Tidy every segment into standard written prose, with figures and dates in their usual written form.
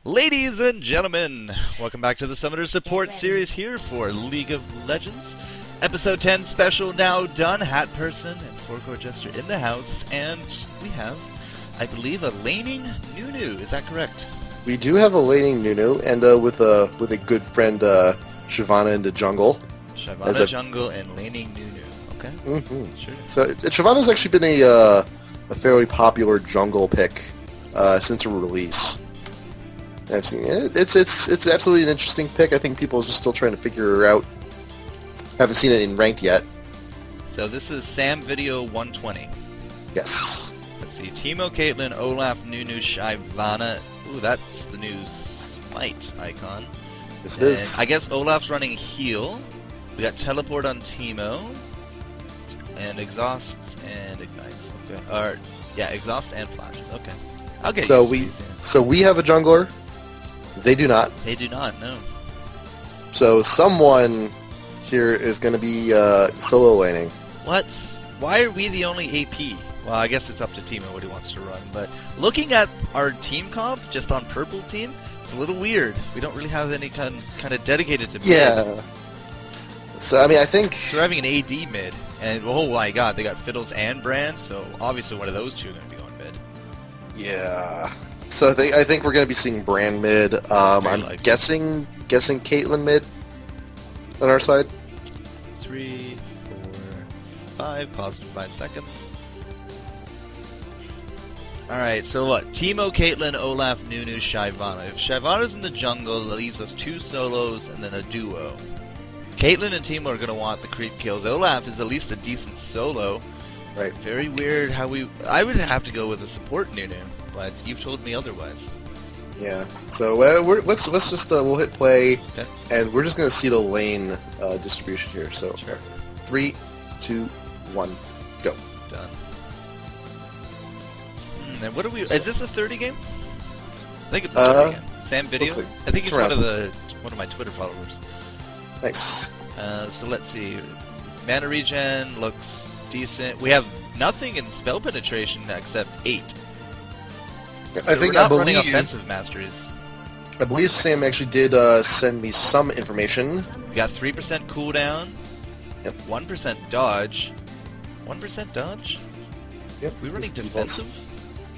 Ladies and gentlemen, welcome back to the Summoner Support Series here for League of Legends. Episode 10 special now done. HatPerson and FourCourtJester in the house, and we have, I believe, a laning Nunu. Is that correct? We do have a laning Nunu, and with a good friend Shyvana in the jungle. Shyvana jungle and laning Nunu. Okay. Mm-hmm. Sure. So Shyvana's actually been a fairly popular jungle pick since a release. I've seen it. It's absolutely an interesting pick. I think people are just still trying to figure her out. Haven't seen it in ranked yet. So this is Sam Video 120. Yes. Let's see. Teemo, Caitlyn, Olaf, Nunu, Shyvana. Ooh, that's the new Smite icon. Yes, it is. I guess Olaf's running heal. We got teleport on Teemo. And exhausts and ignites. Okay. Or yeah, exhaust and flashes. Okay. I'll get So we have a jungler. They do not. They do not, no. So someone here is going to be solo laning. What? Why are we the only AP? Well, I guess it's up to Teemo what he wants to run, but looking at our team comp, just on purple team, it's a little weird. We don't really have any kind of dedicated to mid. Yeah. So, I mean, I think... So we're having an AD mid, and oh my god, they got Fiddles and Brand, so obviously one of those two are going to be going mid. Yeah. So I think we're going to be seeing Brand mid. I'm guessing Caitlyn mid on our side. 3, 4, 5, pause for 5 seconds. Alright, so what? Teemo, Caitlyn, Olaf, Nunu, Shyvana. If Shyvana's in the jungle, that leaves us 2 solos and then a duo. Caitlyn and Teemo are going to want the creep kills. Olaf is at least a decent solo. Right. Very weird how we... I would have to go with a support Nunu, but you've told me otherwise. Yeah. So let's just we'll hit play, okay. And we're just going to see the lane distribution here. So sure. 3, 2, 1, go. Done. And what are we? Is this a 30 game? I think it's a 30 game. Sam Video. Like I think he's one of my Twitter followers. Nice. So let's see. Mana regen looks decent. We have nothing in spell penetration except 8. So I think we're not I running believe offensive masteries. I believe Sam actually did send me some information. We got 3% cooldown. Yep. 1% dodge. 1% dodge. Yep. We running defensive.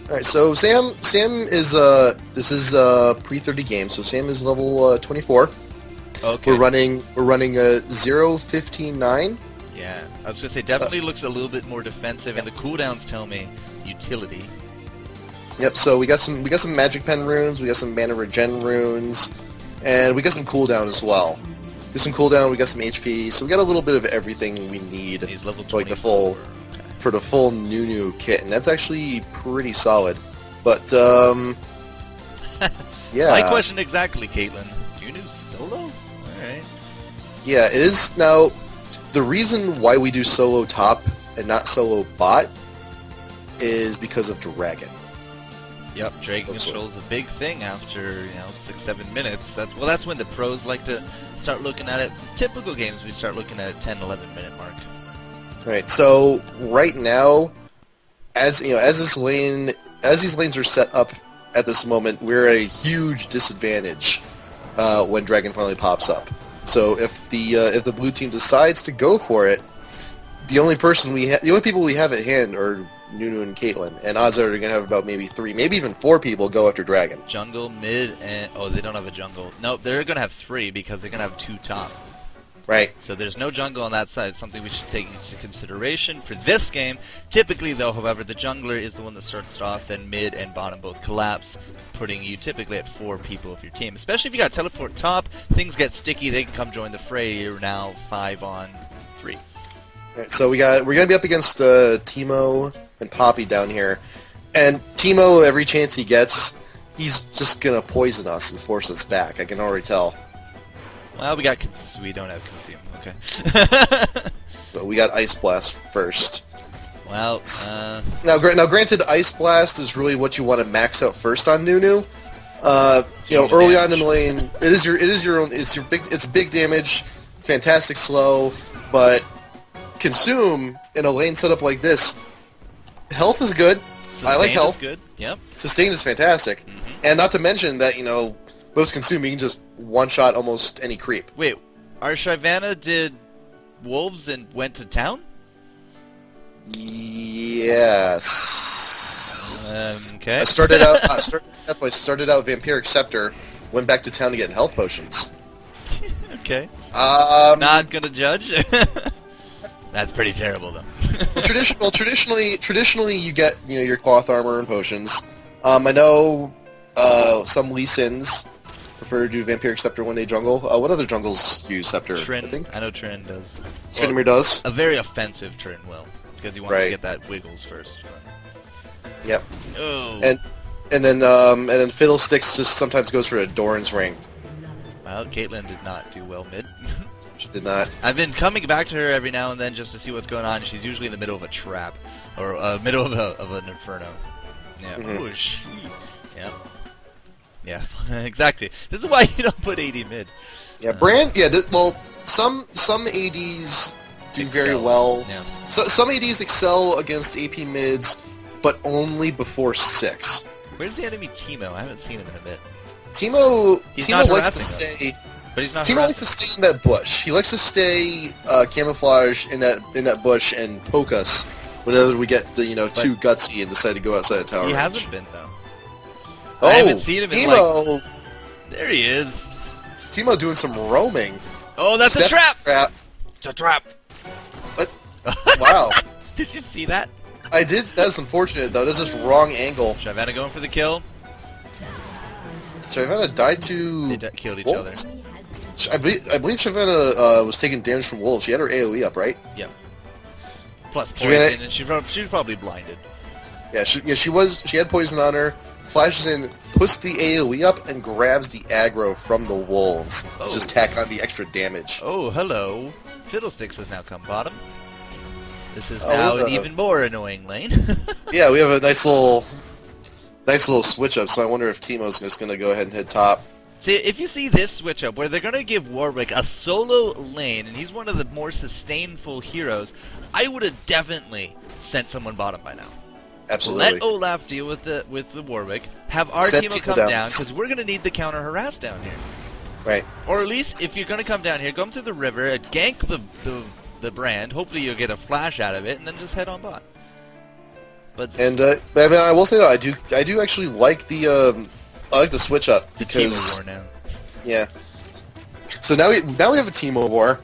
All right. So Sam is this is pre-30 game. So Sam is level 24. Okay. We're running a 0-15-9. Yeah, I was gonna say definitely looks a little bit more defensive, and the cooldowns tell me utility. Yep. So we got some magic pen runes, we got some mana regen runes, and we got some cooldown as well. We got some cooldown, we got some HP, so we got a little bit of everything we need. He's level for, like, the full for the full Nunu kit, and that's actually pretty solid. But yeah. My question exactly, Caitlyn. Nunu solo? Alright. Yeah, it is. Now, the reason why we do solo top and not solo bot is because of Dragon. Yep, Dragon control is a big thing after, 6-7 minutes. That's when the pros like to start looking at it. Typical games, we start looking at a 10-11 minute mark. Right. So right now, as these lanes are set up at this moment, we're at a huge disadvantage when Dragon finally pops up. So if the blue team decides to go for it, the only people we have at hand are Nunu and Caitlyn, and odds are they're gonna have about maybe 3, maybe even 4 people go after Dragon. Jungle, mid, and they don't have a jungle. Nope, they're gonna have 3 because they're gonna have 2 top. Right. So there's no jungle on that side. It's something we should take into consideration for this game. Typically, though, however, the jungler is the one that starts off, then mid and bottom both collapse, putting you typically at 4 people of your team. Especially if you got teleport top, things get sticky, they can come join the fray. You're now 5 on 3. Right, so we're gonna be up against Teemo and Poppy down here, and Teemo, every chance he gets, he's just gonna poison us and force us back. I can already tell. Well, we don't have consume. Okay. But we got Ice Blast first. Well, now granted, Ice Blast is really what you want to max out first on Nunu. Early on in the lane, it's big damage, fantastic slow, but consume in a lane setup like this, health is good. I like health. Good. Yep. Sustain is fantastic. Mm-hmm. And not to mention that, most consuming, you can just one-shot almost any creep. Wait, our Shyvana did wolves and went to town? Yes. Okay. I started out Vampiric Scepter, went back to town to get health potions. Okay. Not gonna judge. That's pretty terrible, though. Traditionally, you get your cloth armor and potions. I know some Lee Sins prefer to do Vampiric Scepter when they jungle. What other jungles use Scepter? Trin, I think know Trin does. Tryndamere does. A very offensive Trin will, because he wants to get that wiggles first. Yep. Oh. And then Fiddlesticks just sometimes goes for a Doran's Ring. Well, Caitlyn did not do well mid. She did not. I've been coming back to her every now and then just to see what's going on. She's usually in the middle of a trap, or middle of an inferno. Yeah. Mm-hmm. Ooh, yeah. Yeah. Exactly. This is why you don't put AD mid. Yeah, Brand. Yeah. Well, some ADs do very well. Yeah. So, some ADs excel against AP mids, but only before 6. Where's the enemy Teemo? I haven't seen him in a bit. Teemo likes to harassing us. stay. But he's not. Teemo likes to stay in that bush. He likes to stay camouflage in that bush and poke us whenever we get to, too gutsy and decide to go outside the tower. He range. hasn't been though. Oh, I haven't seen him in Teemo! There he is. Teemo doing some roaming. Oh, that's a trap! It's a trap. What? Wow. Did you see that? I did. That's unfortunate though. That's just wrong angle. Shyvana going for the kill. Shyvana died to. They killed each wolves? other. I believe Shyvana was taking damage from wolves. She had her AoE up, right? Yeah. Plus poison, and she was probably blinded. Yeah, she was. She had poison on her. Flashes in, puts the AoE up, and grabs the aggro from the wolves. Oh. To just tack on the extra damage. Oh, hello. Fiddlesticks has now come bottom. This is now an even more annoying lane. Yeah, we have a nice little switch up. So I wonder if Teemo's just going to go ahead and hit top. See, if you see this switch up, where they're going to give Warwick a solo lane, and he's one of the more sustainful heroes, I would have definitely sent someone bottom by now. Absolutely. Let Olaf deal with the Warwick. Have our Teemo come down, because we're going to need the counter harass down here. Right. Or at least, if you're going to come down here, come through the river, gank the brand. Hopefully you'll get a flash out of it, and then just head on bot. But I mean, I will say though, I do actually like the switch up because Teemo war now. Yeah. So now we have a Teemo war,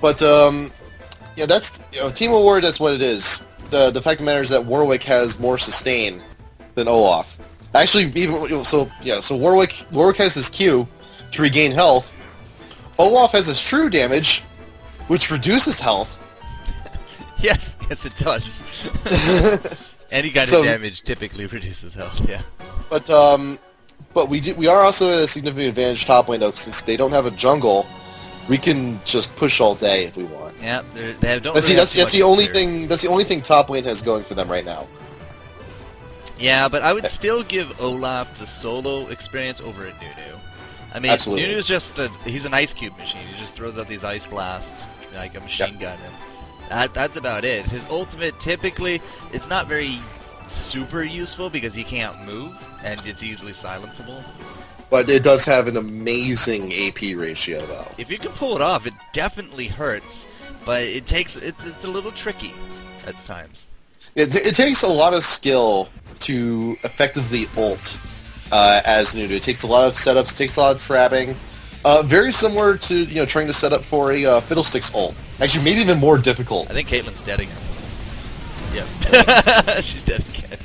but that's Teemo war. That's what it is. The fact of the matter is that Warwick has more sustain than Olaf. Actually, so Warwick has his Q to regain health. Olaf has his true damage, which reduces health. Yes, it does. Any kind of damage typically reduces health. Yeah. But we are also at a significant advantage top lane though, since they don't have a jungle. We can just push all day if we want. Yeah, they don't. That's the only thing. That's the only thing top lane has going for them right now. Yeah, but I would still give Olaf the solo experience over at Nunu. I mean, Absolutely. Nunu's he's an ice cube machine. He just throws out these ice blasts like a machine gun, and that's about it. His ultimate typically it's not very super useful because he can't move and it's easily silenceable. But it does have an amazing AP ratio, though. If you can pull it off, it definitely hurts, but it's a little tricky at times. It takes a lot of skill to effectively ult as Nunu. It takes a lot of setups, it takes a lot of trapping. Very similar to trying to set up for a Fiddlesticks ult. Actually, maybe even more difficult. I think Caitlyn's dead again. Yep, she's dead again.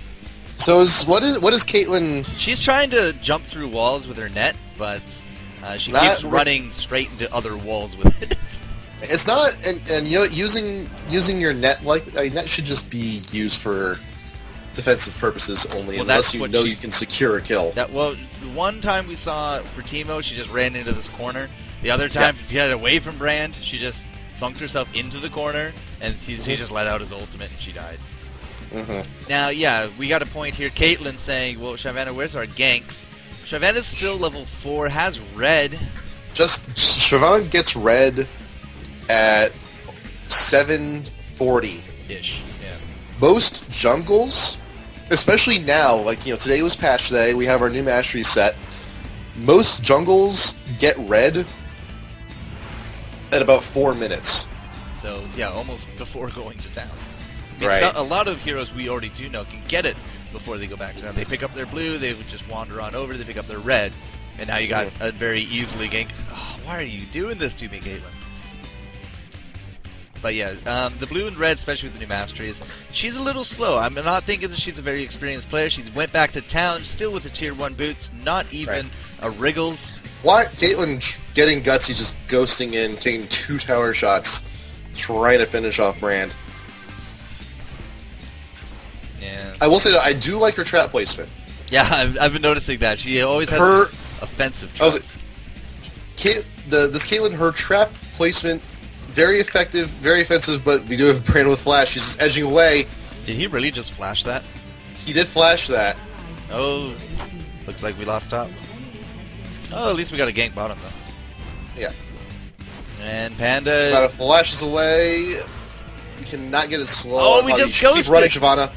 So what is Caitlyn? She's trying to jump through walls with her net, but she keeps running straight into other walls with it. It's not, and using your net net should just be used for defensive purposes only, unless you know you can secure a kill. One time we saw for Teemo, she just ran into this corner. The other time, to get away from Brand, she just thunked herself into the corner, and he just let out his ultimate, and she died. Now, we got a point here. Caitlyn saying, well, Shyvana, where's our ganks? Shyvana's still level 4, has red. Shyvana gets red at 740. Ish, yeah. Most jungles especially now, like, you know, today was patch day, we have our new mastery set. Most jungles get red at about 4 minutes. So, yeah, almost before going to town. Right. A lot of heroes we already do know can get it before they go back to town. They pick up their blue, they would just wander on over, they pick up their red, and now you got a very easily gank. Oh, why are you doing this to me, Caitlyn? But yeah, the blue and red, especially with the new masteries, she's a little slow. I'm not thinking that she's a very experienced player. She went back to town, still with the tier 1 boots, not even a Wriggles. Why? Caitlyn getting gutsy, just ghosting in, taking 2 tower shots, trying to finish off Brand. Yeah. I will say that I do like her trap placement. Yeah, I've been noticing that. She always has Her offensive traps. This Caitlyn, her trap placement, very effective, very offensive, but we do have Brand with flash. She's just edging away. Did he really just flash that? He did flash that. Oh, looks like we lost top. Oh, at least we got a gank bottom, though. Yeah. And Panda... About a flashes away. We cannot get as slow. Oh, we just ghosted! Keep running, Shyvana.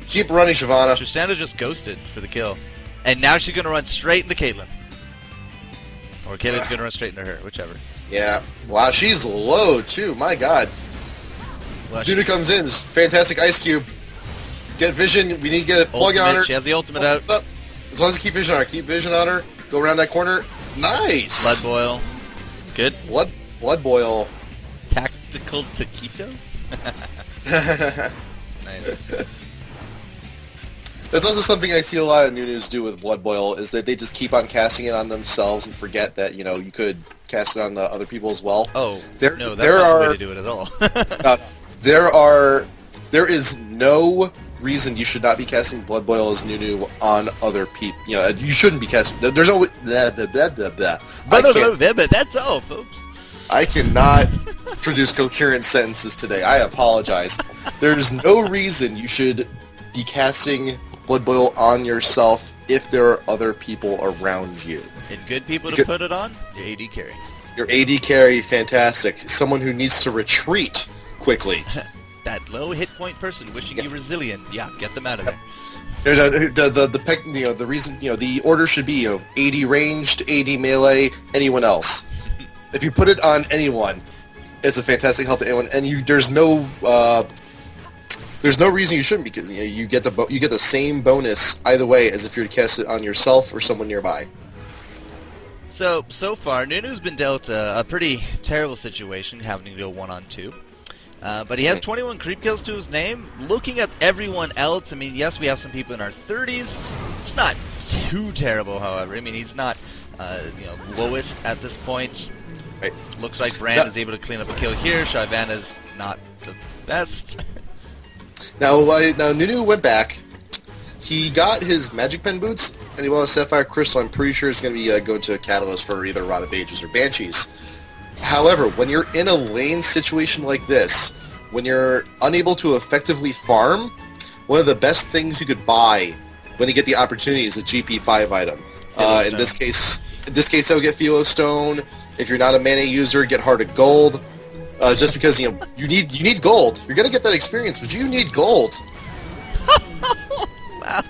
Keep running, Shyvana. Tristana just ghosted for the kill. And now she's going to run straight into Caitlyn. Or Caitlyn's going to run straight into her, whichever. Yeah. Wow, she's low, too. My god. Well, Nunu comes in. This fantastic ice cube. Get vision. We need to get a plug on her. She has the ultimate out. As long as you keep vision on her. Keep vision on her. Go around that corner. Nice. Blood boil. Good. Blood boil. Tactical taquito? Nice. That's also something I see a lot of Nunus do with Blood Boil, is that they just keep on casting it on themselves and forget that, you know, you could cast it on other people as well. Oh, there no, that's not the way to do it at all. There is no reason you should not be casting Blood Boil as Nunu on other people. You know, you shouldn't be casting. There's no... Blah, blah, blah, blah, blah. That's all, folks. I cannot produce coherent sentences today. I apologize. There's no reason you should be casting Blood Boil on yourself if there are other people around you. And good people to put it on? Your AD carry. Your AD carry, fantastic. Someone who needs to retreat quickly. That low hit point person wishing you resilient. Yeah, get them out of there. The reason, you know, the order should be, you know, AD ranged, AD melee, anyone else. If you put it on anyone, it's a fantastic help to anyone, and there's no reason you shouldn't, because, you know, you get the same bonus either way as if you were to cast it on yourself or someone nearby. So far, Nunu's been dealt a pretty terrible situation, having to go 1-on-2. But he has 21 creep kills to his name. Looking at everyone else, I mean, yes, we have some people in our 30s. It's not too terrible, however. I mean, he's not, you know, lowest at this point. Right. Looks like Brand is able to clean up a kill here. Shyvana's not the best. Now Nunu went back. He got his Magic Pen boots, and he won a Sapphire Crystal. I'm pretty sure it's going to be going to a Catalyst for either Rod of Ages or Banshees. However, when you're in a lane situation like this, when you're unable to effectively farm, one of the best things you could buy when you get the opportunity is a GP5 item. In this case, I would get Philo Stone. If you're not a mana user, get Heart of Gold. Just because, you know, you need gold. You're gonna get that experience, but you need gold. Wow,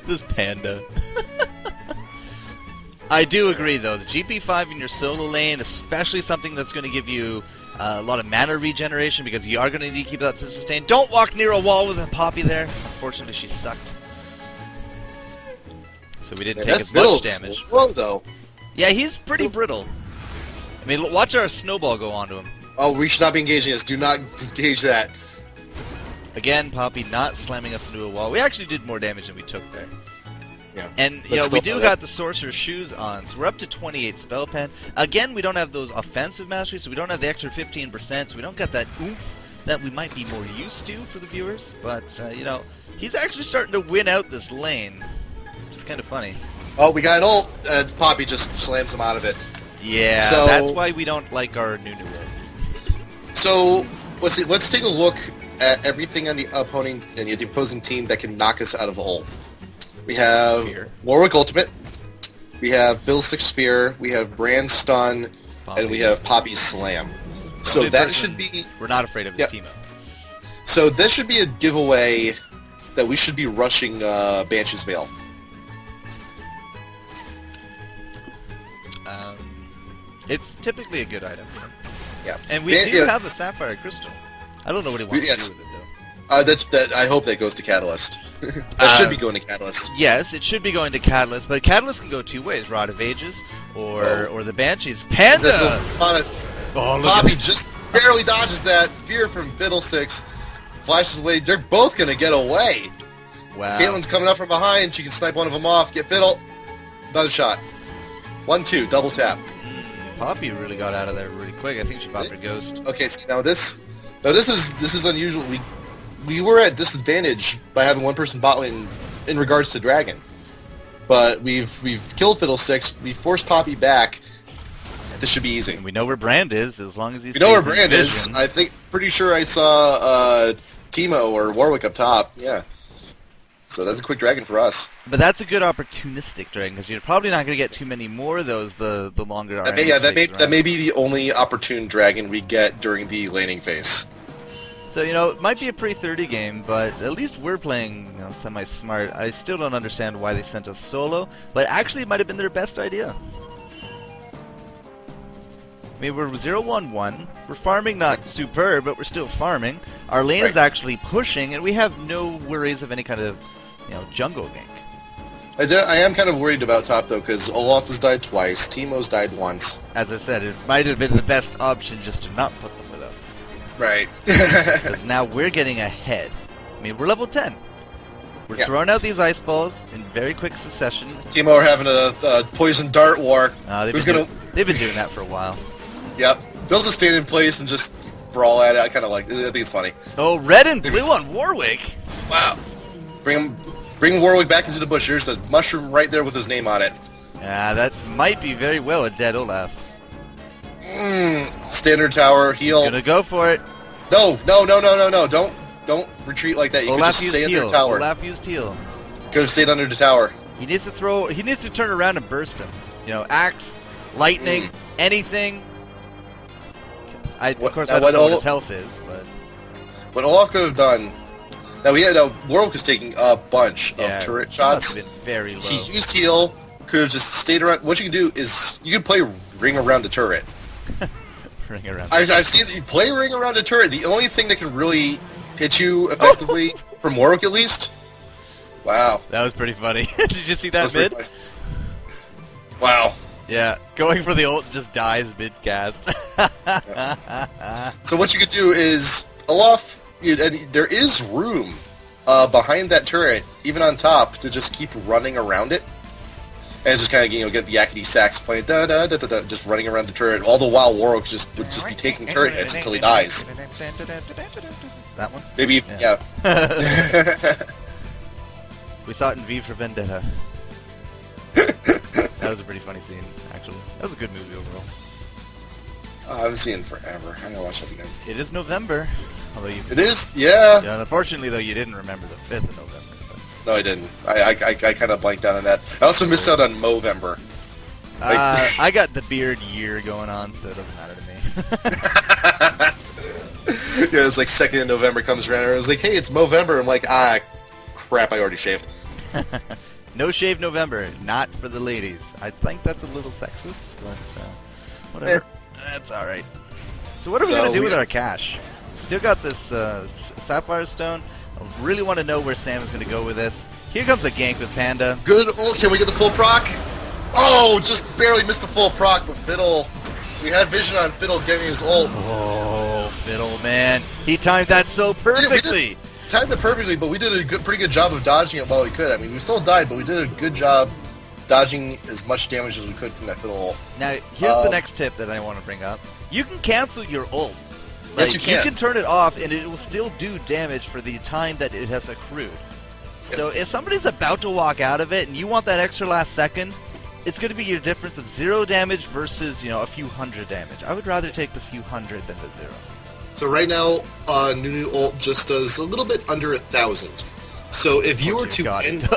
this Panda. I do agree, though. The GP5 in your solo lane, especially something that's going to give you a lot of mana regeneration, because you are going to need to keep that to sustain. Don't walk near a wall with a Poppy there. Unfortunately, she sucked. So we didn't take as much damage. Slow, though. Yeah, he's pretty brittle. I mean, watch our snowball go onto him. Oh, we should not be engaging this. Do not engage that. Again, Poppy not slamming us into a wall. We actually did more damage than we took there. Yeah. And, you know, we do got the Sorcerer's Shoes on, so we're up to 28 Spell Pen. Again, we don't have those offensive masteries, so we don't have the extra 15%, so we don't get that oomph that we might be more used to for the viewers. But, you know, he's actually starting to win out this lane, which is kind of funny. Oh, we got an ult, and Poppy just slams him out of it. Yeah, so, that's why we don't like our Nunu ults. So, let's take a look at everything on the opposing team that can knock us out of ult. We have Warwick Ultimate, we have Fiddlestick Sphere, we have Brand Stun, and we have Poppy Slam. So that should be... We're not afraid of his team up. So this should be a giveaway that we should be rushing Banshee's Veil. It's typically a good item. Yeah. And we do have a Sapphire Crystal. I don't know what he wants to do with it, though. I hope that goes to Catalyst. That should be going to Catalyst. Yes, it should be going to Catalyst, but Catalyst can go two ways: Rod of Ages or the Banshees. Panda. Poppy just barely dodges that. Fear from Fiddlesticks flashes away. They're both gonna get away. Wow. Caitlin's coming up from behind. She can snipe one of them off. Get Fiddle. Another shot. 1-2. Double tap. Poppy really got out of there really quick. I think she popped her ghost. Okay, so now this is unusual. We were at disadvantage by having one person bot lane in regards to Dragon, but we've killed Fiddlesticks. We forced Poppy back. This should be easy. And we know where Brand is as long as he's. We know where Brand is. I think pretty sure I saw Teemo or Warwick up top. Yeah. So that's a quick Dragon for us. But that's a good opportunistic Dragon, because you're probably not going to get too many more of those the longer that may be the only opportune Dragon we get during the laning phase. So, it might be a pre-30 game, but at least we're playing semi-smart. I still don't understand why they sent us solo, but actually it might have been their best idea. I mean, we're 0-1-1. We're farming not superb, but we're still farming. Our lane is actually pushing, and we have no worries of any kind of jungle gank. I am kind of worried about top, though, because Olaf has died twice, Teemo's died once. As I said, it might have been the best option just to not put them with us. Right. Because now we're getting ahead. I mean, we're level 10. We're throwing out these ice balls in very quick succession. Teemo are having a poison dart war. They've been doing that for a while. Yep. They'll just stand in place and just brawl at it. I kind of like it. I think it's funny. Oh, red and blue on Warwick. Wow. Bring Warwick back into the bush. There's a mushroom right there with his name on it. Yeah, that might be very well a dead Olaf. Standard tower, heal. Gonna go for it. No. Don't retreat like that. You Olaf can just stay under the tower. Olaf used heal. Could have stayed under the tower. He needs to turn around and burst him. Axe, lightning, anything. Of course, I don't know what his health is, but... What Olaf could have done... Now, Warwick was taking a bunch of turret shots. Must have been very low. He used heal, could have just stayed around... What you can do is, you can play ring around the turret. Ring around. I've seen you play ring around a turret. The only thing that can really hit you effectively, from Warwick at least... Wow. That was pretty funny. Did you see that mid? Wow. Yeah, going for the ult just dies mid-cast. So what you could do is, Olaf, there is room behind that turret, even on top, to just keep running around it. And just kind of, get the yakety sax playing, just running around the turret, all the while Warwick would just be taking turret hits until he dies. That one? Maybe, yeah. We saw it in V for Vendetta. That was a pretty funny scene, actually. That was a good movie overall. I haven't seen it forever. I'm gonna watch that again. It is November. Although it is? Yeah. Unfortunately, though, you didn't remember the 5th of November. But... No, I didn't. I kind of blanked out on that. I also missed out on Movember. I got the beard year going on, so it doesn't matter to me. Yeah, it's like 2nd of November comes around, and I was like, hey, it's Movember. I'm like, crap, I already shaved. No shave November, not for the ladies. I think that's a little sexist, but whatever. That's alright. So what are we going to do with our cash? Still got this Sapphire Stone. I really want to know where Sam is going to go with this. Here comes a gank with Panda. Good ult. Can we get the full proc? Oh, just barely missed the full proc, but Fiddle... We had vision on Fiddle getting his ult. Oh, Fiddle, man. He timed that so perfectly. Timed it perfectly, but we did a pretty good job of dodging it while we could. I mean, we still died, but we did a good job dodging as much damage as we could from that Fiddle ult. Now, here's the next tip that I want to bring up. You can cancel your ult. Yes, you can. You can turn it off, and it will still do damage for the time that it has accrued. Yep. So if somebody's about to walk out of it, and you want that extra last second, it's going to be your difference of 0 damage versus, a few hundred damage. I would rather take the few hundred than the 0. So right now, Nunu ult just does a little bit under 1,000. So if you were to end,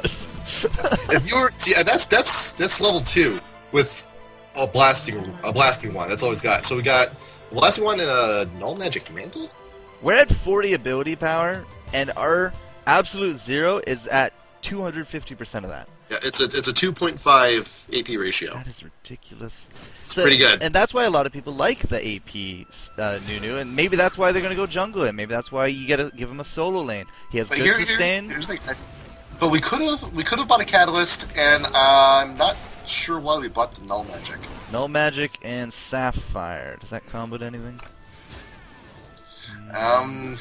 if you were, that's level 2 with a blasting one. That's all he's got. So we got a blasting one and a null magic mantle. We're at 40 ability power, and our Absolute Zero is at 250% of that. Yeah, it's a 2.5 AP ratio. That is ridiculous. It's pretty good. And that's why a lot of people like the AP Nunu, and maybe that's why they're going to go jungle it. Maybe that's why you got to give him a solo lane. He has good sustain. Here's the thing. But we could have bought a catalyst, and I'm not sure why we bought the null magic. Null magic and sapphire. Does that combo to anything? I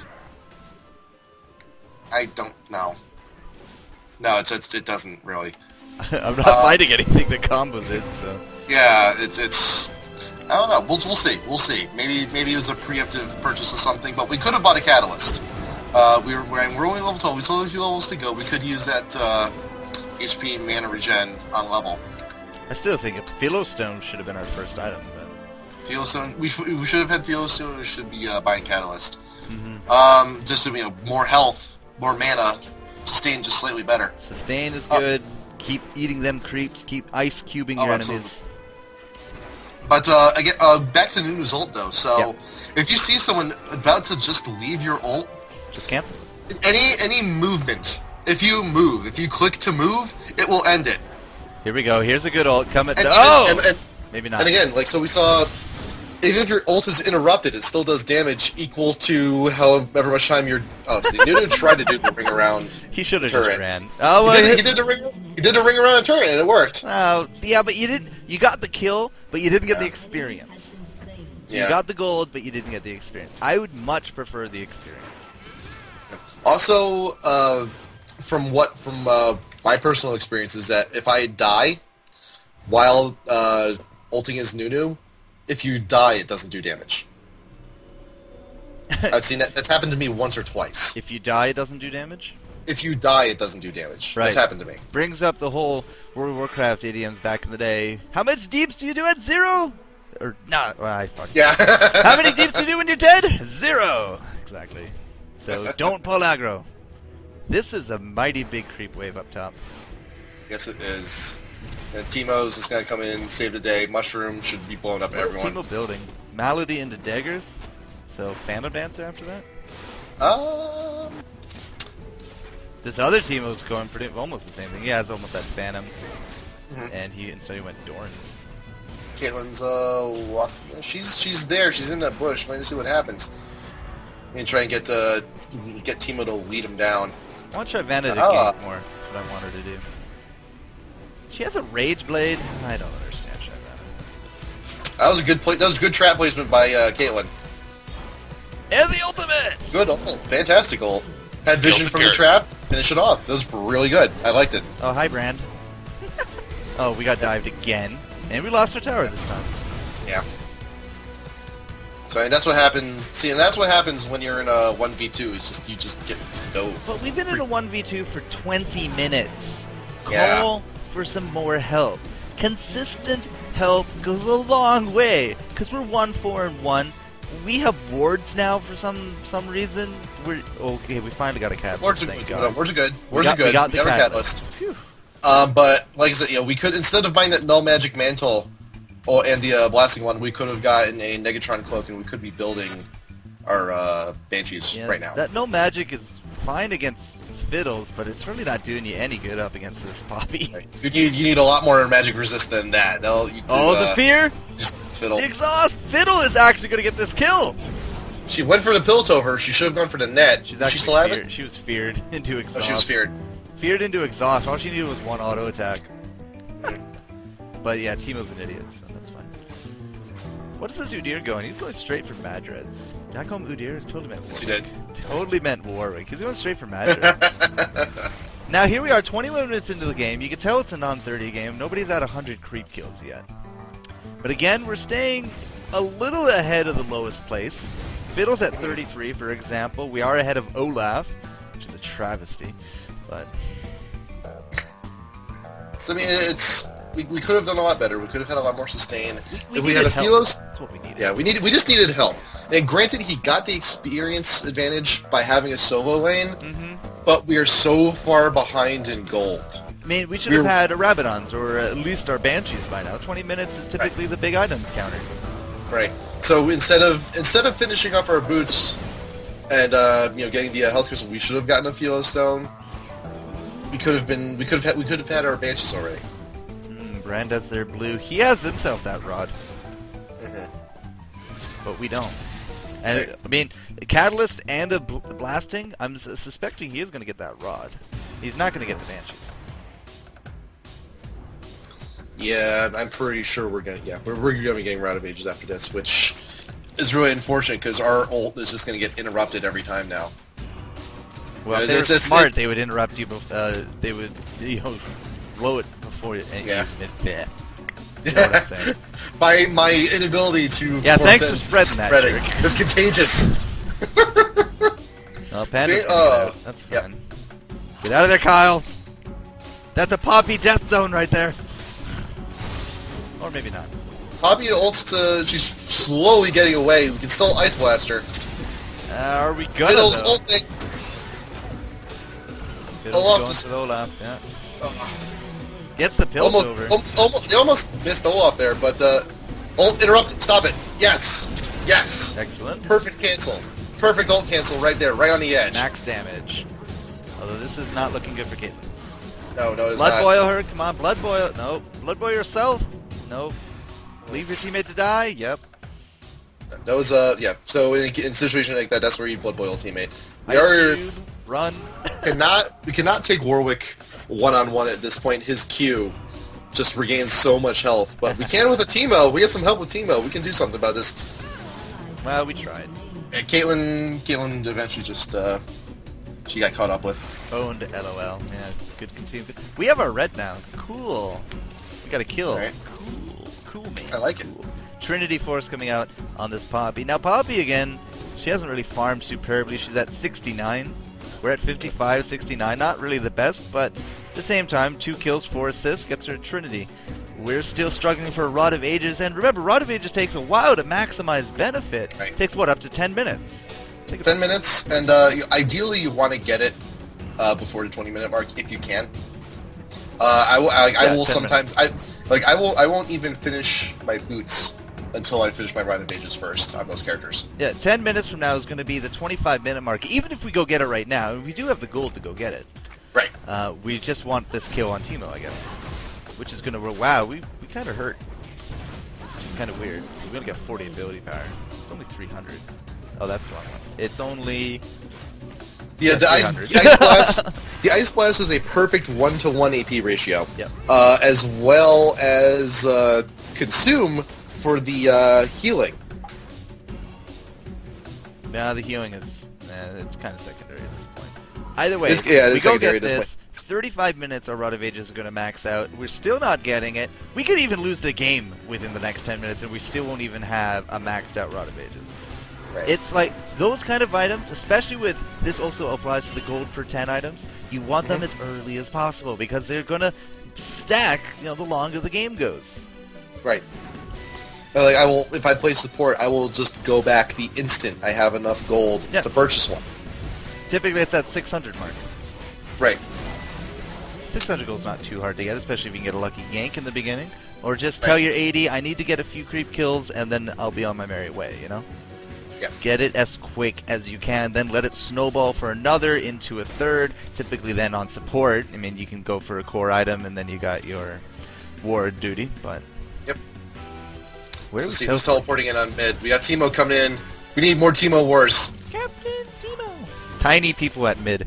don't know. No, it doesn't really. I'm not finding anything that combos it, so. Yeah, it's. I don't know. We'll see. We'll see. Maybe it was a preemptive purchase of something, but we could have bought a catalyst. We're only level 12. We still have a few levels to go. We could use that HP mana regen on level. I still think Philostone should have been our first item. But... Philostone. We should have had Philostone. We should be buying catalyst. Just to more health, more mana, sustain just slightly better. Sustain is good. Keep eating them creeps. Keep ice cubing your enemies. Absolutely. But again, back to Nunu's ult though. So if you see someone about to just leave your ult, just cancel. Any movement. If you click to move, it will end it. Here we go. Here's a good ult. Coming. Maybe not. And again, like so, we saw. Even if your ult is interrupted, it still does damage equal to however much time you're. Oh, see, Nunu tried to do the ring around. He should have turret. just ran. Oh, he did the ring. He did the ring around a turret, and it worked. Oh, yeah, but you didn't. You got the kill, but you didn't get the experience. So you got the gold, but you didn't get the experience. I would much prefer the experience. Also, from my personal experience is that if I die while ulting as Nunu, if you die, it doesn't do damage. I've seen that. That's happened to me once or twice. If you die, it doesn't do damage? If you die, it doesn't do damage. Right. That's happened to me. Brings up the whole World of Warcraft idioms back in the day. How much deeps do you do at 0? Or not? Well, I fucking. Yeah. How many deeps do you do when you're dead? 0. Exactly. So don't pull aggro. This is a mighty big creep wave up top. Yes, it is. And Teemo's is going to come in, save the day. Mushroom should be blowing up everyone. Teemo building? Malady into daggers? So Phantom Dancer after that? This other Teemo's going pretty almost the same thing. Yeah, it's almost that Phantom. And instead he went Dorn. Caitlyn's walking. She's there. She's in that bush. Waiting to see what happens. I'm gonna try and get Teemo to lead him down. I want to try Vanna to gank more. That's what I want her to do. She has a Rage Blade. I don't understand Vanna. That was a good play. That was a good trap placement by Caitlyn. And the ultimate. Good ult. Fantastic ult. Had vision from the trap. Finish it off. That was really good. I liked it. Oh, hi, Brand. Oh, we got dived again. And we lost our tower this time. Yeah. So I mean, that's what happens. See, and that's what happens when you're in a 1v2. It's just you just get dove. But we've been in a 1v2 for 20 minutes. Yeah. Call for some more help. Consistent help goes a long way. Because we're 1-4-1. We have wards now for some reason. We're okay. We finally got a catalyst. Wards are good. Wards are good. Wards are good. We got the catalyst. But like I said, we could instead of buying that null magic mantle, and the blasting one, we could have gotten a Negatron cloak, and we could be building our banshees right now. That null magic is fine against fiddles, but it's really not doing you any good up against this Poppy. Right. You need a lot more magic resist than that. The fear. Just fiddle. The exhaust. Fiddle is actually going to get this kill. She went for the Piltover. She should have gone for the net. She still have it? She was feared into exhaust. Oh, she was feared. Feared into exhaust. All she needed was one auto attack. But yeah, Teemo's an idiot, so that's fine. What is this Udyr going? He's going straight for Madreds. Did I call him Udyr? Totally meant Warwick. Yes, he did. Totally meant Warwick. He's going straight for Madreds. Now here we are, 21 minutes into the game. You can tell it's a non-30 game. Nobody's at 100 creep kills yet. But again, we're staying a little ahead of the lowest place. Fiddle's at 33, for example. We are ahead of Olaf, which is a travesty. But so, I mean, we could have done a lot better. We could have had a lot more sustain. We if we had a Philos, that's what we needed. Yeah, we just needed help. And granted, he got the experience advantage by having a solo lane, but we are so far behind in gold. I mean, we should have had a Rabadons, or at least our Banshees by now. 20 minutes is typically the big item counter. Right. So instead of finishing off our boots and getting the health crystal. We should have gotten a Philo Stone. We could have had our Banshees already. Brand has their blue. He has himself that rod. But we don't. And Right. I mean, a catalyst and a blasting. I'm suspecting he is going to get that rod. He's not going to get the Banshee. Yeah, I'm pretty sure we're gonna be getting Round of Ages after this, which is really unfortunate because our ult is just gonna get interrupted every time now. Well, if they were smart, they would interrupt you. They would, blow it before it. And Yeah. yeah. You know what I'm saying? My inability to thanks for spreading that. It's contagious. Oh, Panda's coming out. That's fine. Get out of there, Kyle. That's a Poppy death zone right there. Or maybe not. Poppy ults to... She's slowly getting away. We can still Ice Blast her. Are we gonna, Fiddle's though? ulting. Fiddle's Olaf going for Olaf, yeah. Gets the pills over. They almost missed Olaf there, but... ult interrupted. Stop it. Yes. Yes. Excellent. Perfect cancel. Perfect ult cancel right there, right on the edge. Max damage. Although this is not looking good for Caitlyn. No, it's Blood not. boil her, come on, blood boil. No. Blood boil yourself. No. Leave your teammate to die. Yep. That was yeah. So in a situation like that, that's where you blood boil a teammate. Run. We cannot take Warwick one-on-one at this point. His Q just regains so much health, but we can with a Teemo. We get some help with Teemo. We can do something about this. Well, we tried. Yeah, Caitlyn eventually just she got caught up with. Owned, LOL. Yeah, good continue. We have our red now. Cool. We got a kill. Right. Cool, man. I like it. Trinity Force coming out on this Poppy. Now, Poppy, again, she hasn't really farmed superbly. She's at 69. We're at 55, 69. Not really the best, but at the same time, 2 kills, 4 assists, gets her Trinity. We're still struggling for Rod of Ages, and remember, Rod of Ages takes a while to maximize benefit. Right. Takes, what, up to 10 minutes? 10 minutes, and ideally you want to get it before the 20-minute mark if you can. I will sometimes I won't even finish my boots until I finish my Rod of Ages first on most characters. Yeah, 10 minutes from now is going to be the 25-minute mark. Even if we go get it right now, we do have the gold to go get it. Right. We just want this kill on Teemo, I guess. Which is going to... Wow, we kind of hurt. Which is kind of weird. We're going to get 40 ability power. It's only 300. Oh, that's the wrong one. It's only... Yeah, the Ice Blast. The Ice Blast is a perfect 1-to-1 AP ratio. Yep. As well as Consume for the healing. Nah, the healing is... it's kind of secondary at this point. Either way, we go get this. 35 minutes our Rod of Ages is going to max out. We're still not getting it. We could even lose the game within the next 10 minutes and we still won't even have a maxed out Rod of Ages. Right. It's like those kind of items, especially with this also applies to the gold for 10 items. You want them as early as possible because they're gonna stack, the longer the game goes. Right. Like I will, if I play support, I will just go back the instant I have enough gold to purchase one. Typically, it's that 600 mark. Right. 600 gold's not too hard to get, especially if you can get a lucky gank in the beginning, or just tell your AD, I need to get a few creep kills, and then I'll be on my merry way. Yeah. Get it as quick as you can, then let it snowball for another into a third. Typically then on support, I mean, you can go for a core item and then you got your ward duty, but... Yep. Where's who's teleporting in on mid? We got Teemo coming in. We need more Teemo wars. Captain Teemo! Tiny people at mid.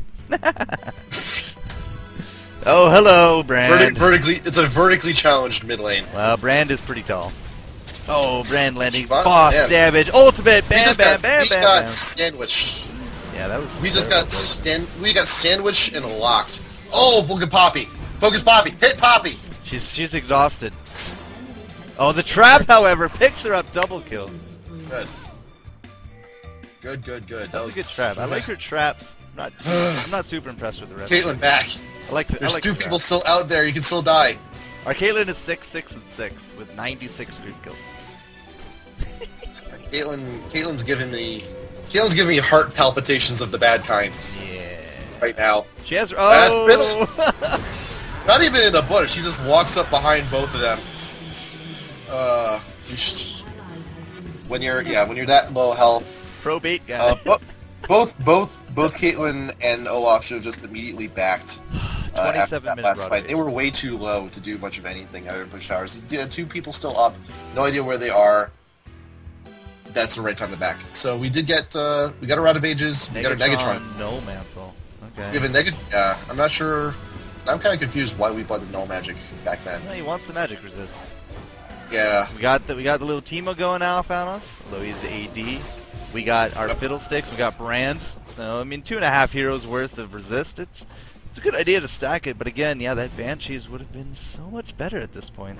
Oh, hello, Brand. It's a vertically challenged mid lane. Well, Brand is pretty tall. Oh, Brand landing, Spot, boss damage, ultimate, bam, bam, bam, we bam, got bam. sandwiched. Yeah, that was. We just got sandwiched and locked. Oh, focus Poppy, hit Poppy. She's exhausted. Oh, the trap, however, picks her up, double kill. Good. That was a good trap. I like her traps. I'm not super impressed with the rest. Caitlyn back. There's 2 people still out there. You can still die. Our Caitlyn is 6, 6, and 6 with 96 creep kills. Caitlyn's giving me heart palpitations of the bad kind. Yeah. Right now. She has. Not even in a bush. She just walks up behind both of them. When you're that low health. Pro bait guy. both Caitlyn and Olaf should have just immediately backed after that last fight. They were way too low to do much of anything other than push towers. Two people still up, no idea where they are. That's the right time to back. So we did get we got a Rod of Ages, we got a Negatron. Null Mantle. Okay. We have a Yeah, I'm not sure. I'm kind of confused why we bought the Null Magic back then. No, he wants the magic resist. Yeah. We got the little Teemo going off on us, although he's the AD. We got our Fiddlesticks, we got Brand. So I mean 2.5 heroes worth of resist. It's a good idea to stack it, but again, yeah, that Banshees would have been so much better at this point.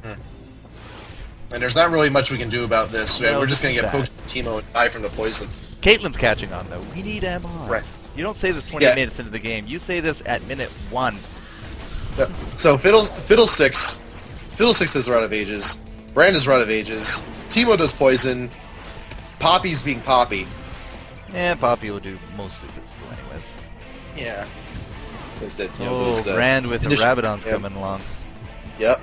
And there's not really much we can do about this. No, we're just gonna get poked with Teemo and die from the poison. Caitlyn's catching on though. We need MR. Right. You don't say this 20 minutes into the game. You say this at minute 1. Yep. So Fiddlesticks is Rod of Ages. Brand is Rod of Ages. Teemo does poison. Poppy's being Poppy. Yeah, Poppy will do mostly visible anyways. Yeah. Brand with the Rabadon's coming along. Yep.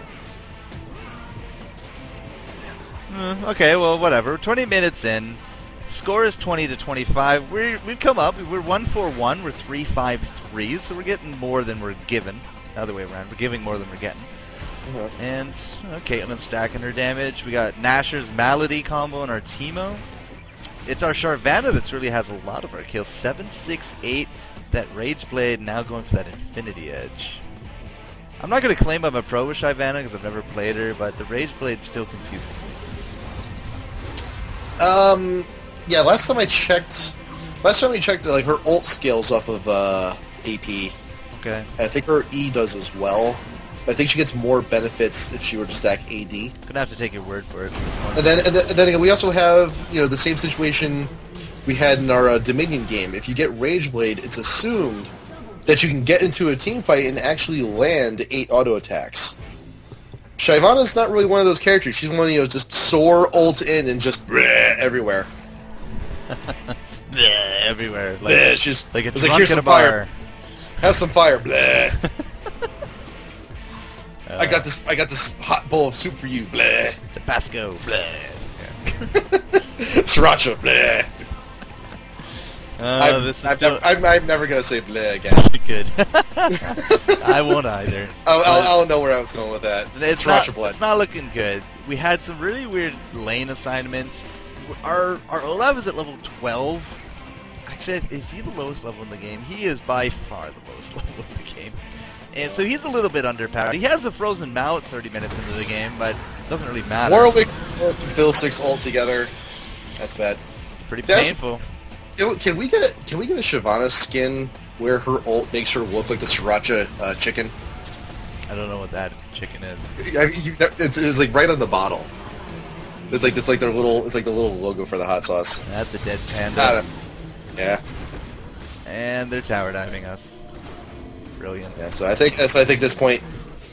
Okay, well, whatever. 20 minutes in. Score is 20-25. We've come up. We're 1-4-1. We're 3-5-3. So we're getting more than we're given. The other way around. We're giving more than we're getting. And Caitlyn's stacking her damage. We got Nashor's Malady combo on our Teemo. It's our Sharvanna that really has a lot of our kills. 7-6-8. That Rage Blade now going for that Infinity Edge. I'm not going to claim I'm a pro with Shyvana because I've never played her, but the Rage Blade still confuses me. Yeah, last time we checked, like, her ult scales off of, AP. Okay. I think her E does as well. But I think she gets more benefits if she were to stack AD. Gonna have to take your word for it. And then again, we also have, the same situation we had in our Dominion game. If you get Rage Blade, it's assumed that you can get into a team fight and actually land 8 auto attacks. Shyvana's not really one of those characters. She's one of just soar ult in and just everywhere. Everywhere. Like, she's like a drunk in a bar. Have some fire. I got this hot bowl of soup for you. Bleh. Tabasco. Bleh. Sriracha. Bleh. I'm never gonna say bleh again. Good. I won't either. I'll know where I was going with that. It's not looking good. We had some really weird lane assignments. Our Olaf is at level 12. Actually, is he the lowest level in the game? He is by far the lowest level in the game. And so he's a little bit underpowered. He has a frozen mouth 30 minutes into the game, but it doesn't really matter. Warwick and Fiddlesticks ult together. That's bad. Pretty painful. Can we get a Shyvana skin where her ult makes her look like the Sriracha chicken? I don't know what that chicken is. It's like right on the bottle. It's like the little logo for the hot sauce. That's the dead panda. Yeah. And they're tower diving us. Brilliant. Yeah. So I think this point.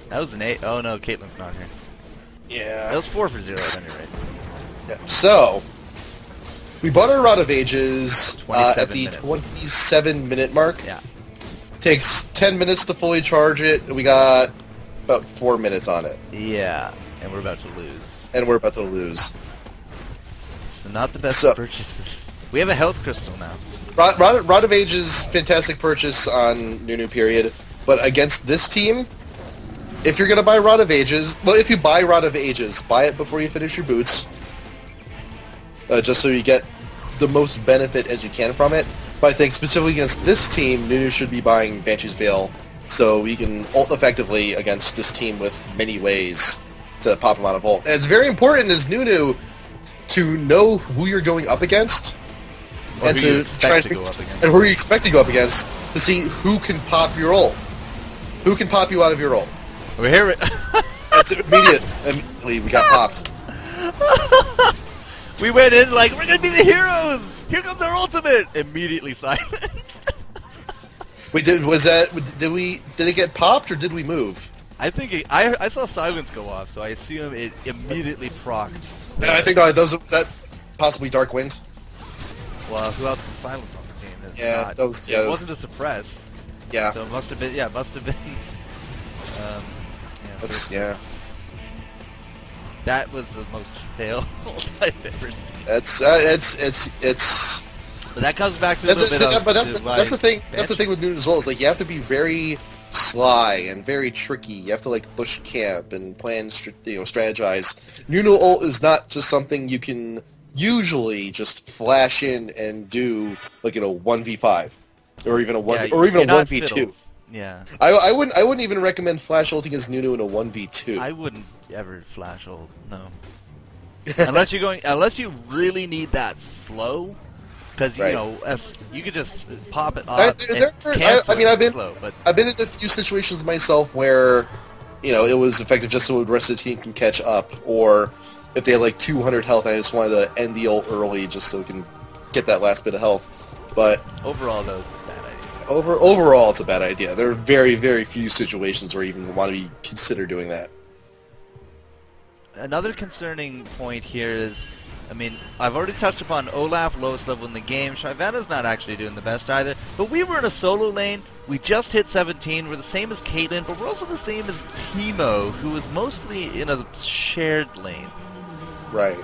That was an 8. Oh no, Caitlyn's not here. Yeah. That was 4 for 0 at any rate. Yeah. So we bought our Rod of Ages at the 27-minute mark. Yeah. Takes 10 minutes to fully charge it. We got about 4 minutes on it. Yeah, and we're about to lose. So not the best purchases. We have a health crystal now. Rod of Ages, fantastic purchase on Nunu period. But against this team, if you're going to buy Rod of Ages, well, if you buy Rod of Ages, buy it before you finish your boots. Just so you get the most benefit as you can from it. But I think specifically against this team, Nunu should be buying Banshee's Veil, so we can ult effectively against this team with many ways to pop them out of ult. And it's very important as Nunu to know who you're going up against, or and to try to go up against, and who you expect to go up against, to see who can pop your ult, who can pop you out of your ult. We're here. That's immediately we got popped. We went in like, we're gonna be the heroes! Here comes our ultimate! Immediately silent. Did it get popped or did we move? I think I saw silence go off, so I assume it immediately procced. Yeah, I think was that possibly Dark Wind? Well, who else was silence on the team? It wasn't a suppress. Yeah. So it must have been. Yeah, it must have been. That was the most fail ult I've ever seen. It's But that comes back to a little bit of that's the thing. That's the thing with Nunu as well. Is like you have to be very sly and very tricky. You have to like bush camp and plan, strategize. Nunu ult is not just something you can usually just flash in and do like 1v5 or even a 1v2. Yeah. I wouldn't even recommend flash ulting as Nunu in a 1v2. I wouldn't ever flash ult. No. unless you really need that slow. Because you could just pop it off. I've been in a few situations myself where, it was effective just so the rest of the team can catch up, or if they had like 200 health, I just wanted to end the ult early just so we can get that last bit of health. But overall, though, it's a bad idea. Overall, it's a bad idea. There are very, very few situations where you even want to consider doing that. Another concerning point here is, I've already touched upon Olaf, lowest level in the game. Shyvana's not actually doing the best either. But we were in a solo lane. We just hit 17. We're the same as Caitlyn, but we're also the same as Teemo, who is mostly in a shared lane. Right.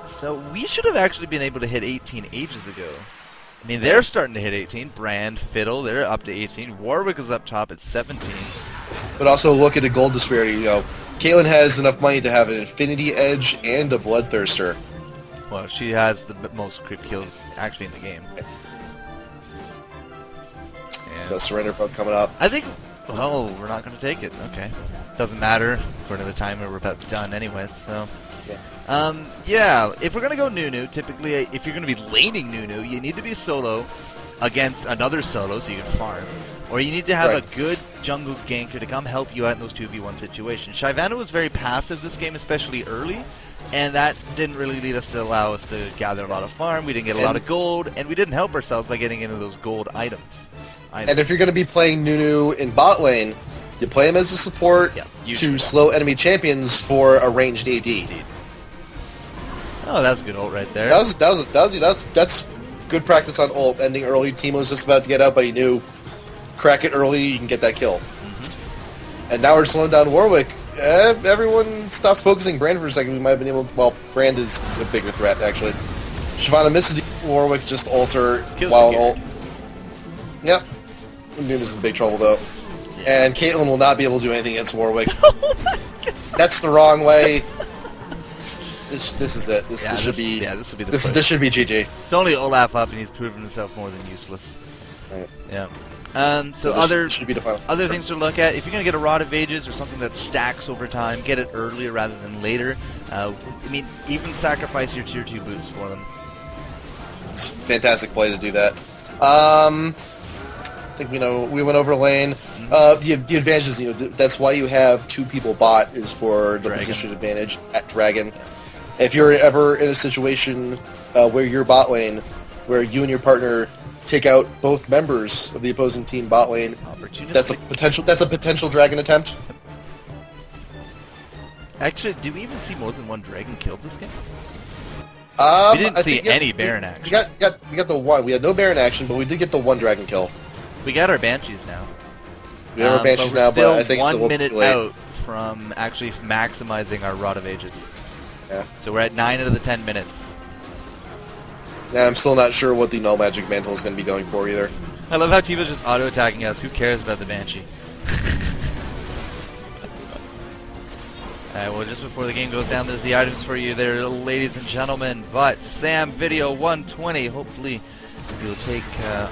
So we should have actually been able to hit 18 ages ago. They're starting to hit 18. Brand, Fiddle, they're up to 18. Warwick is up top at 17. But also look at the gold disparity. Caitlyn has enough money to have an Infinity Edge and a Bloodthirster. Well, she has the most creep kills actually in the game. Yeah. So surrender bug coming up. I think, well, we're not going to take it. Okay. Doesn't matter. According to the timer, we're about done anyways, so. Yeah, if we're going to go Nunu, typically, if you're going to be laning Nunu, you need to be solo against another solo so you can farm. Or you need to have a good jungle ganker to come help you out in those 2v1 situations. Shyvana was very passive this game, especially early. And that didn't really lead us to allow us to gather a lot of farm. We didn't get a lot of gold, and we didn't help ourselves by getting into those gold items. And if you're going to be playing Nunu in bot lane, you play him as a support to slow enemy champions for a ranged AD. Oh, that's a good ult right there. That's good practice on ult, ending early. Teemo was just about to get out, but he knew, crack it early, you can get that kill. And now we're slowing down Warwick. Everyone stops focusing Brand for a second. We might have been able to... Well, Brand is a bigger threat, actually. Shyvana misses Warwick, just alter while ult. Yep. Nunu's in big trouble, though. Yeah. And Caitlyn will not be able to do anything against Warwick. That's the wrong way. This is it. This should be GG. It's only Olaf up, and he's proven himself more than useless. Right. Yeah. So other should be the final. Other things to look at, if you're going to get a Rod of Ages or something that stacks over time, get it earlier rather than later. Even sacrifice your tier 2 boots for them. It's a fantastic play to do that. I think we went over lane. The advantages, that's why you have 2 people bot is for the position advantage at Dragon. If you're ever in a situation where you're bot lane, where you and your partner take out both members of the opposing team bot lane, that's a potential Dragon attempt. Actually, did we even see more than one Dragon killed this game? We didn't see any Baron action. We got the one. We had no Baron action, but we did get the one Dragon kill. We got our Banshees now. We have our Banshees now, but I think it's a little 1 minute late. out from actually maximizing our Rod of Ages. Yeah. So we're at 9 out of the 10 minutes. Yeah, I'm still not sure what the Null Magic Mantle is going to be going for either. I love how Tiva's just auto-attacking us. Who cares about the Banshee? Alright, well, just before the game goes down, there's the items for you there, ladies and gentlemen. But Sam Video 120, hopefully you'll take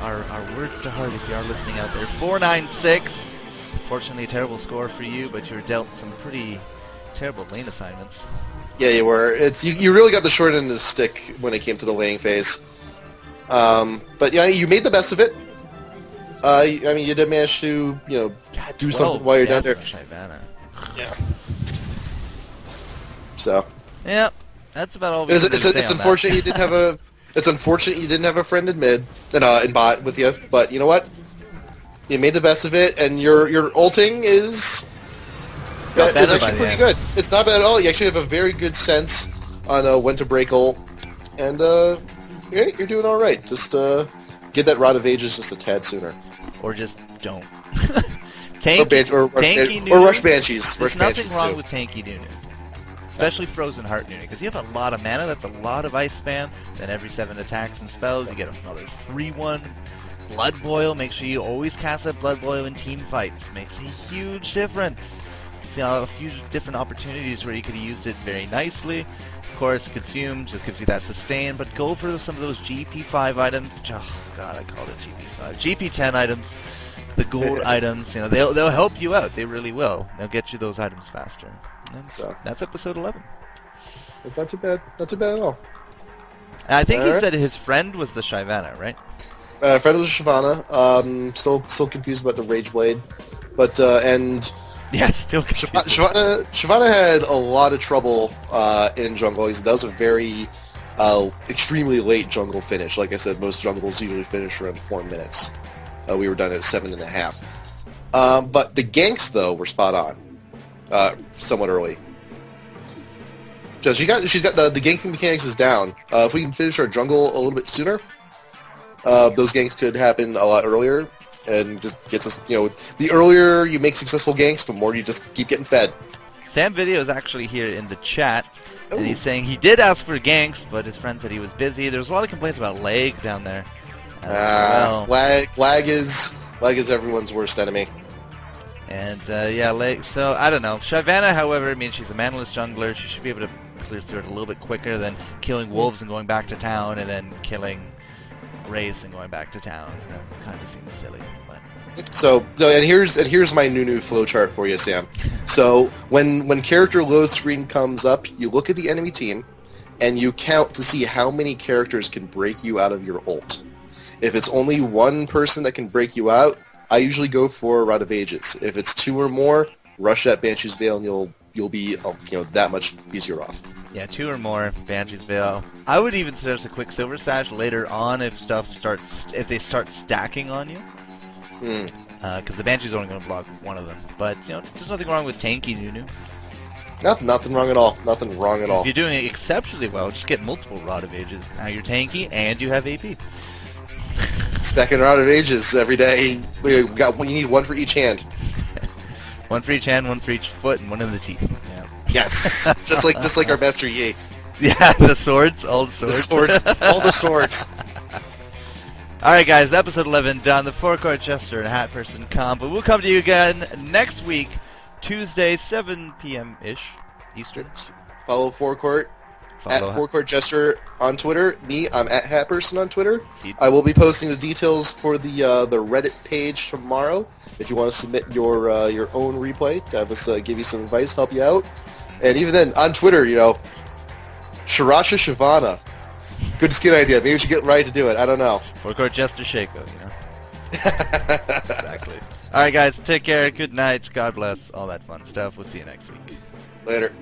our words to heart if you are listening out there. 496. Fortunately, a terrible score for you, but you were dealt some pretty terrible lane assignments. Yeah, you were. You really got the short end of the stick when it came to the laning phase. But you made the best of it. You did manage to do something while you're down there. Yeah. So. Yeah, that's about all. It's unfortunate you didn't have a. It's unfortunate you didn't have a friend in mid in bot with you. But you know what? You made the best of it, and your ulting is. It's actually pretty good. It's not bad at all. You actually have a very good sense on when to break ult, and you're doing all right. Just get that Rod of Ages just a tad sooner, or just don't. Tanky, or rush Banshees. There's nothing wrong with tanky Nunu. especially Frozen Heart Nunu, because you have a lot of mana, that's a lot of ice spam, then every 7 attacks and spells, you get another free one. Blood Boil, make sure you always cast that Blood Boil in team fights, makes a huge difference. See a few different opportunities where you could have used it very nicely. Of course, Consume just gives you that sustain, but go for some of those GP5 items. Oh god, I called it GP5. GP10 items, the gold items, you know, they'll help you out. They really will. They'll get you those items faster. And so that's episode 11. It's not too bad. Not too bad at all. And I think he said his friend was the Shyvana, right? Friend was Shyvana. Still confused about the Rage Blade, but and. Yeah, still confused. Shyvana had a lot of trouble in jungle. That was a very extremely late jungle finish. Like I said, most jungles usually finish around 4 minutes. We were done at 7.5. But the ganks, though, were spot on. Somewhat early. So she's got the ganking mechanics is down. If we can finish our jungle a little bit sooner, those ganks could happen a lot earlier. And just gets us, you know, the earlier you make successful ganks, the more you just keep getting fed. Sam Video is actually here in the chat, and he's saying he did ask for ganks, but his friend said he was busy. There's a lot of complaints about lag down there. Lag is everyone's worst enemy. And yeah, lag. So I don't know. Shyvana, however, I mean, she's a manaless jungler. She should be able to clear through it a little bit quicker than killing wolves and going back to town, and then killing race and going back to town. That kind of seems silly. But. So and here's my Nunu flowchart for you, Sam. So when character load screen comes up, you look at the enemy team, and you count to see how many characters can break you out of your ult. If it's only one person that can break you out, I usually go for Rod of Ages. If it's 2 or more, rush that Banshee's Veil, and you'll be that much easier off. Yeah, 2 or more, Banshee's Veil. I would even suggest a quick Silver Sash later on if they start stacking on you. Because the Banshee's only going to block one of them. But, you know, there's nothing wrong with tanky Nunu. Nothing wrong at all. Nothing wrong at all. If you're doing it exceptionally well, just get multiple Rod of Ages. Now you're tanky and you have AP. Stacking Rod of Ages every day. You need one for each hand. One for each hand, one for each foot, and one in the teeth. Yeah. Yes, just like our Master Yi. Yeah, the swords, all the swords. All the swords. Alright guys, episode 11 done, the FourCourtJester and HatPerson comp. But we'll come to you again next week, Tuesday, 7 p.m.-ish, Eastern. Follow FourCourt, at FourCourtJester on Twitter. Me, I'm at HatPerson on Twitter. I will be posting the details for the Reddit page tomorrow. If you want to submit your own replay, have us give you some advice, help you out. And even then, on Twitter, you know, Shirasha Shyvana. Good skin idea. Maybe we should get right to do it. I don't know. FourCourtJester Shaco, you know? Exactly. Alright guys, take care, good night, God bless, all that fun stuff. We'll see you next week. Later.